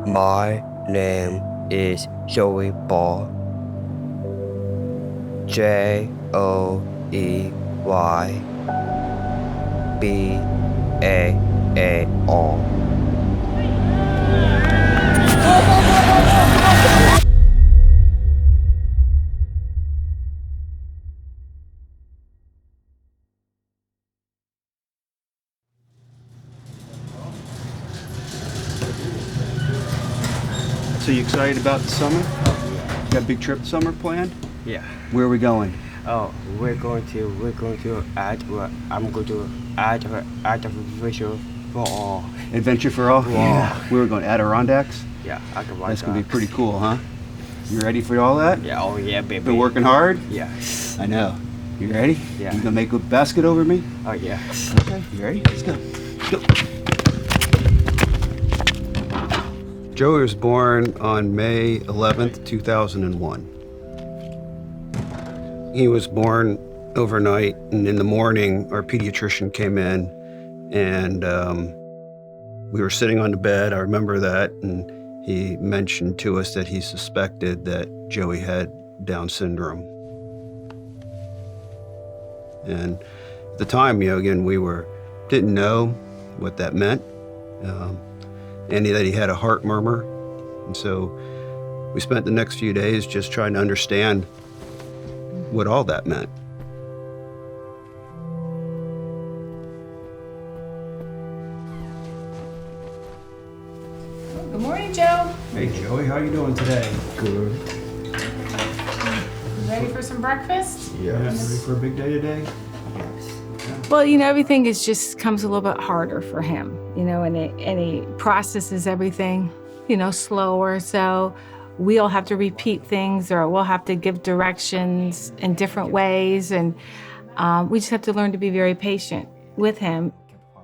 My name is Joey Baar. Joeybaar. So you excited about the summer? Got a big trip summer planned? Yeah. Where are we going? Oh, I'm going to add artificial for all. Adventure for all? Wow. Yeah. We were going Adirondacks? Yeah, I can That's gonna be pretty cool, huh? You ready for all that? Yeah, oh yeah, baby. Been working hard? Yeah. I know. You ready? Yeah. You gonna make a basket over me? Oh yeah. Okay, you ready? Let's go. Go. Joey was born on May 11th, 2001. He was born overnight, and in the morning, our pediatrician came in, and we were sitting on the bed. I remember that, and he mentioned to us that he suspected that Joey had Down syndrome. And at the time, again, didn't know what that meant. And that he had a heart murmur. And so we spent the next few days just trying to understand what all that meant. Good morning, Joe. Hey, Joey, how you doing today? Good. You ready for some breakfast? Yes. Ready for a big day today? Well, everything just comes a little bit harder for him, and he processes everything, slower. So we'll have to repeat things, or we'll have to give directions in different ways. And we just have to learn to be very patient with him.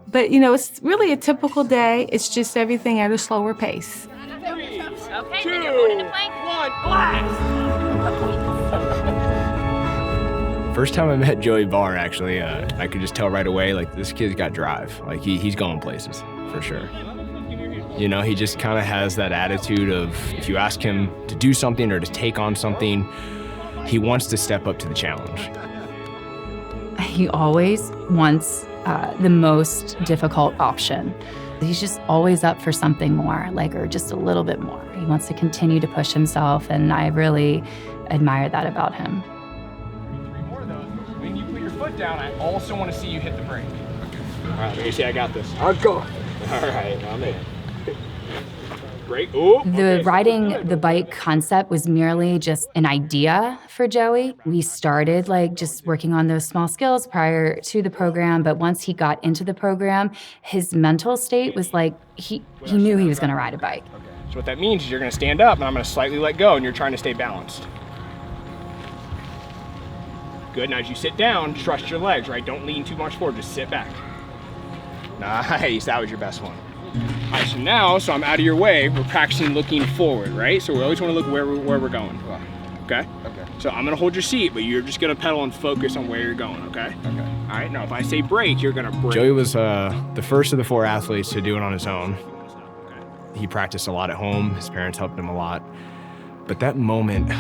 But, it's really a typical day. It's just everything at a slower pace. Okay, then you're going into plank. 1, blast! First time I met Joey Baar, actually, I could just tell right away, this kid's got drive. He's going places, for sure. He just kind of has that attitude of, if you ask him to do something or to take on something, he wants to step up to the challenge. He always wants the most difficult option. He's just always up for something more, or just a little bit more. He wants to continue to push himself, and I really admire that about him. When you put your foot down, I also want to see you hit the brake. All right, let me see, I got this. I'll go. All right, I'm in. Brake. Ooh, The riding the bike concept was merely just an idea for Joey. We started just working on those small skills prior to the program, but once he got into the program, his mental state was he knew he was going to ride a bike. Okay. So what that means is you're going to stand up, and I'm going to slightly let go, and you're trying to stay balanced. Good, now as you sit down, trust your legs, right? Don't lean too much forward, just sit back. Nice, that was your best one. All right, so now, I'm out of your way, we're practicing looking forward, right? So we always want to look where we're going, okay? Okay. So I'm gonna hold your seat, but you're just gonna pedal and focus on where you're going, okay? Okay. All right, now if I say brake, you're gonna brake. Joey was the first of the 4 athletes to do it on his own. He practiced a lot at home, his parents helped him a lot. But that moment,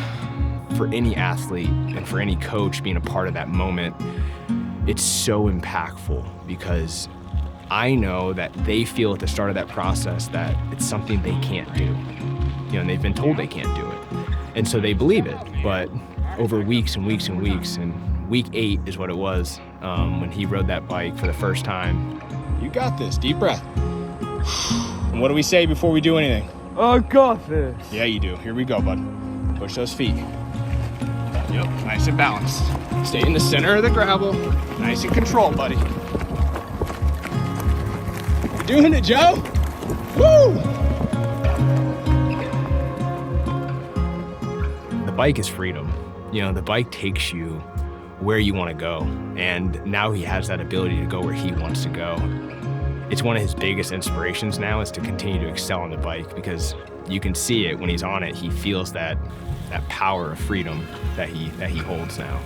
for any athlete and for any coach being a part of that moment, it's so impactful because I know that they feel at the start of that process that it's something they can't do. And they've been told they can't do it. And so they believe it, but over weeks and weeks and weeks, and week 8 is what it was, when he rode that bike for the first time. You got this, deep breath. And what do we say before we do anything? I got this. Yeah, you do. Here we go, bud. Push those feet. Yep, nice and balanced. Stay in the center of the gravel. Nice and controlled, buddy. You're doing it, Joe. Woo! The bike is freedom. The bike takes you where you want to go. And now he has that ability to go where he wants to go. It's one of his biggest inspirations now is to continue to excel on the bike because you can see it when he's on it. He feels that power of freedom that he holds now.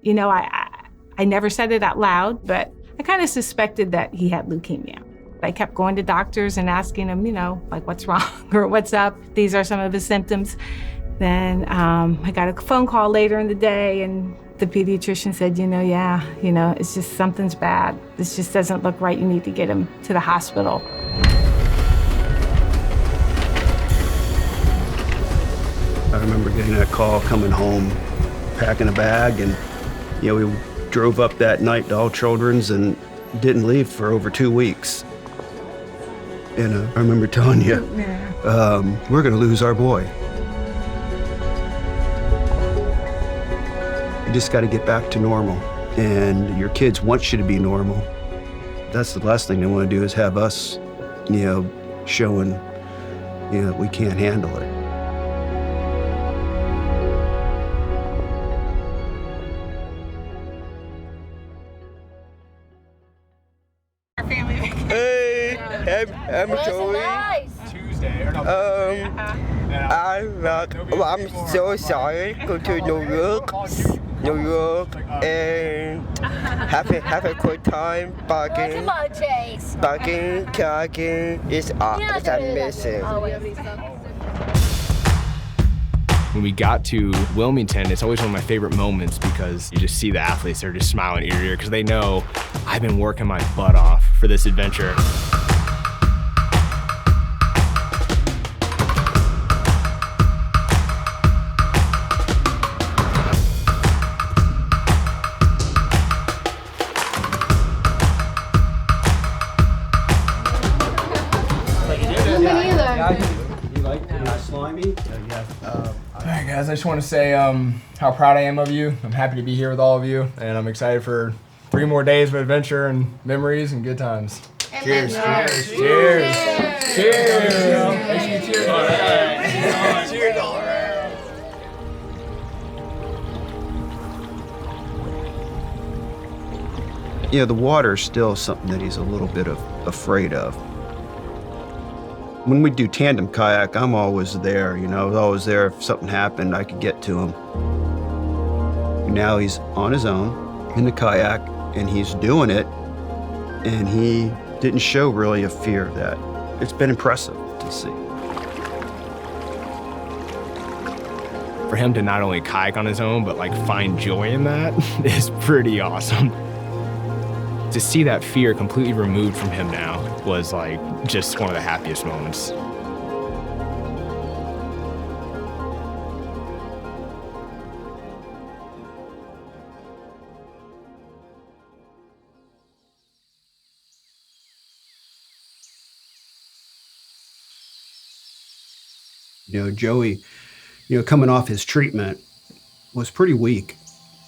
You know, I never said it out loud, but I kind of suspected that he had leukemia. I kept going to doctors and asking them, you know, like, what's wrong or what's up? These are some of his symptoms. Then I got a phone call later in the day, and the pediatrician said, yeah, it's just something's bad. This just doesn't look right. You need to get him to the hospital. I remember getting that call, coming home, packing a bag, and we drove up that night to All Children's and didn't leave for over 2 weeks. And I remember telling you, we're going to lose our boy. You just got to get back to normal, and your kids want you to be normal. That's the last thing they want to do is have us, showing, that we can't handle it. Hey, I'm Joey. Tuesday. I'm so sorry. Go to New York, and have a good time. Barking, talking. It's amazing. When we got to Wilmington, it's always one of my favorite moments because you just see the athletes, they're just smiling ear to ear because they know I've been working my butt off for this adventure. Slimy? All right, guys, I just want to say how proud I am of you. I'm happy to be here with all of you, and I'm excited for 3 more days of adventure and memories and good times. Cheers. Cheers. Cheers. Cheers. Make sure you cheers. All right. Cheers all around. The water's still something that he's a little bit afraid of. When we do tandem kayak, I'm always there, I was always there. If something happened, I could get to him. Now he's on his own in the kayak, and he's doing it, and he didn't show really a fear of that. It's been impressive to see. For him to not only kayak on his own, but find joy in that is pretty awesome. To see that fear completely removed from him now was just one of the happiest moments. Joey, coming off his treatment was pretty weak.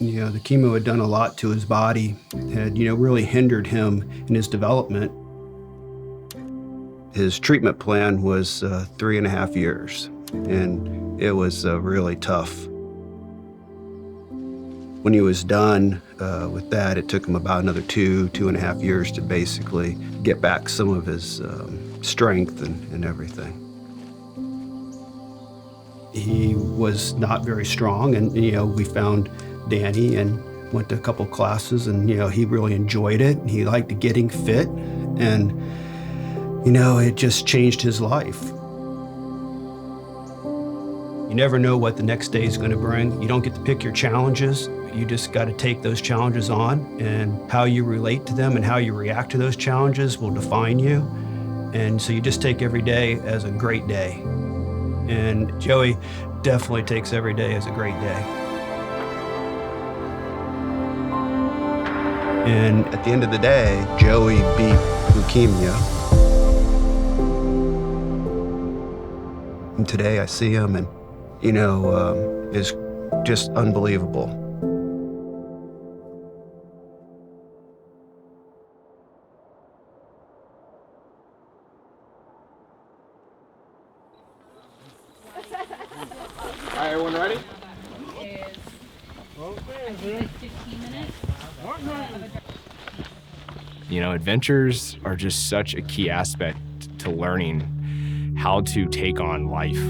The chemo had done a lot to his body, had, really hindered him in his development. His treatment plan was 3.5 years, and it was really tough. When he was done with that, it took him about another 2.5 years to basically get back some of his strength and everything. He was not very strong, and, we found Danny and went to a couple classes, and he really enjoyed it. He liked getting fit, and it just changed his life. You never know what the next day is going to bring. You don't get to pick your challenges. You just got to take those challenges on, and how you relate to them and how you react to those challenges will define you. And so you just take every day as a great day. And Joey definitely takes every day as a great day. And at the end of the day, Joey beat leukemia. And today I see him, and, is just unbelievable. All right, everyone ready? Adventures are just such a key aspect to learning how to take on life,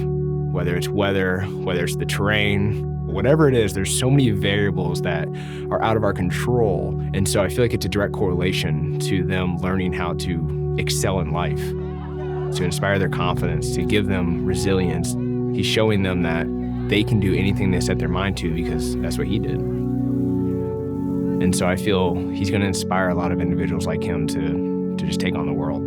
whether it's weather, whether it's the terrain, Whatever it is, there's so many variables that are out of our control. And so I feel like it's a direct correlation to them learning how to excel in life, to inspire their confidence, to give them resilience. He's showing them that they can do anything they set their mind to because that's what he did. And so I feel he's going to inspire a lot of individuals like him to just take on the world.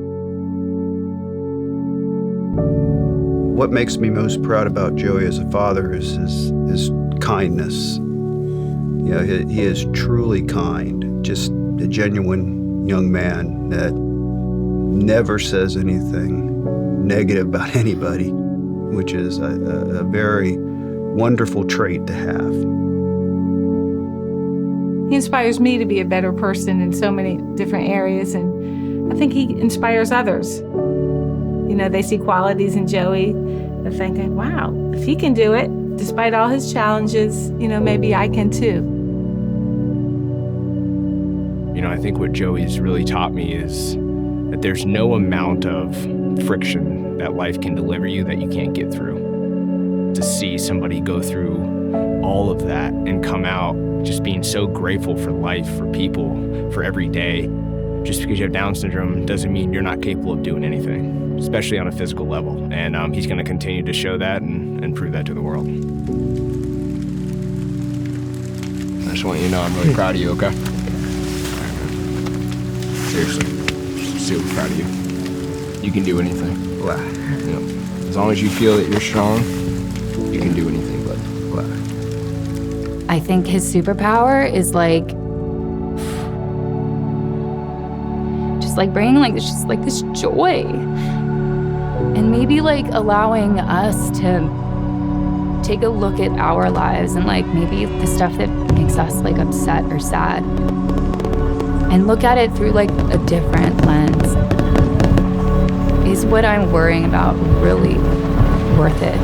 What makes me most proud about Joey as a father is his kindness. You know, he is truly kind, just a genuine young man that never says anything negative about anybody, which is a very wonderful trait to have. He inspires me to be a better person in so many different areas, and I think he inspires others. You know, they see qualities in Joey. They're thinking, wow, if he can do it, despite all his challenges, you know, maybe I can too. You know, I think what Joey's really taught me is that there's no amount of friction that life can deliver you that you can't get through. To see somebody go through all of that and come out just being so grateful for life, for people, for every day. Just because you have Down syndrome doesn't mean you're not capable of doing anything, especially on a physical level. And he's going to continue to show that and prove that to the world. I just want you to know I'm really proud of you, okay? Seriously, super proud of you. You can do anything. Wow. You know, as long as you feel that you're strong, you can do anything, bud. Wow. I think his superpower is like, just like bringing like this joy, and maybe like allowing us to take a look at our lives and like maybe the stuff that makes us like upset or sad, and look at it through like a different lens. Is what I'm worrying about really worth it?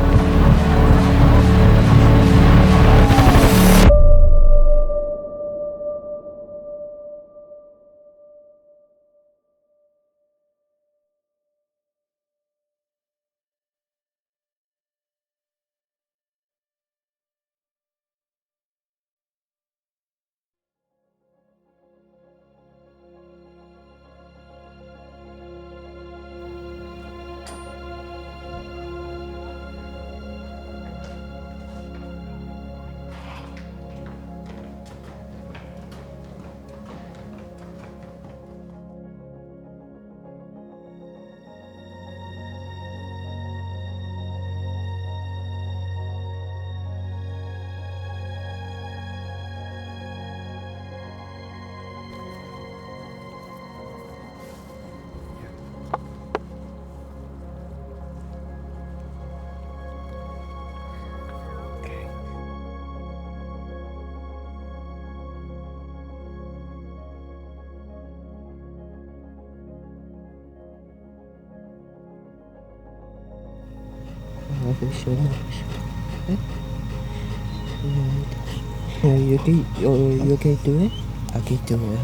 Love you so much. You can do it? I can do it. You can do it? I can do it.